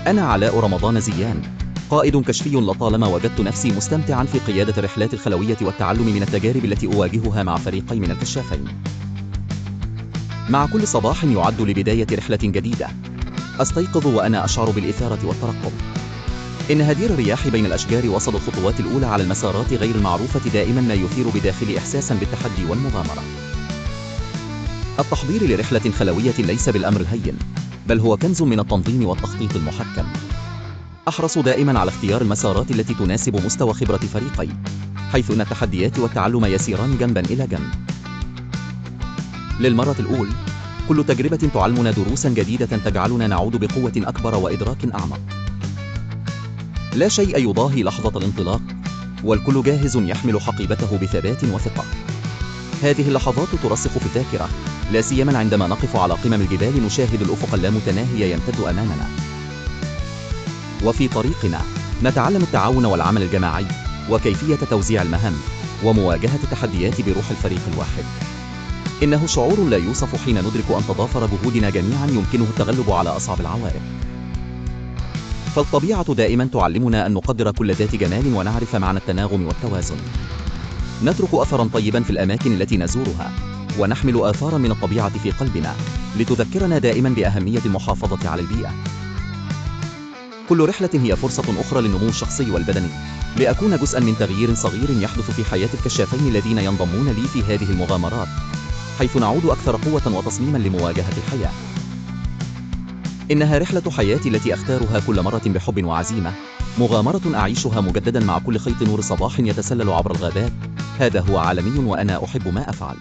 أنا علاء رمضان زيان، قائد كشفي. لطالما وجدت نفسي مستمتعا في قيادة الرحلات الخلوية والتعلم من التجارب التي أواجهها مع فريقي من الكشافين. مع كل صباح يعد لبداية رحلة جديدة، أستيقظ وأنا أشعر بالإثارة والترقب. إن هدير الرياح بين الأشجار وسط الخطوات الأولى على المسارات غير المعروفة دائما ما يثير بداخلي إحساسا بالتحدي والمغامرة. التحضير لرحلة خلوية ليس بالأمر الهين، بل هو كنز من التنظيم والتخطيط المحكم. أحرص دائما على اختيار المسارات التي تناسب مستوى خبرة فريقي، حيث أن التحديات والتعلم يسيران جنبا إلى جنب. للمرة الأولى، كل تجربة تعلمنا دروسا جديدة تجعلنا نعود بقوة أكبر وإدراك أعمق. لا شيء يضاهي لحظة الانطلاق، والكل جاهز يحمل حقيبته بثبات وثقة. هذه اللحظات ترسخ في الذاكرة، لا سيما عندما نقف على قمم الجبال نشاهد الأفق اللامتناهي يمتد أمامنا. وفي طريقنا نتعلم التعاون والعمل الجماعي، وكيفية توزيع المهام، ومواجهة التحديات بروح الفريق الواحد. إنه شعور لا يوصف حين ندرك أن تضافر جهودنا جميعا يمكنه التغلب على أصعب العوائق. فالطبيعة دائما تعلمنا أن نقدر كل ذات جمال ونعرف معنى التناغم والتوازن. نترك أثرا طيبا في الأماكن التي نزورها، ونحمل آثارا من الطبيعة في قلبنا لتذكرنا دائما بأهمية المحافظة على البيئة. كل رحلة هي فرصة أخرى للنمو الشخصي والبدني، لأكون جزءا من تغيير صغير يحدث في حياة الكشافين الذين ينضمون لي في هذه المغامرات، حيث نعود أكثر قوة وتصميما لمواجهة الحياة. إنها رحلة حياتي التي أختارها كل مرة بحب وعزيمة، مغامرة أعيشها مجددا مع كل خيط نور صباح يتسلل عبر الغابات. هذا هو عالمي، وأنا أحب ما أفعل.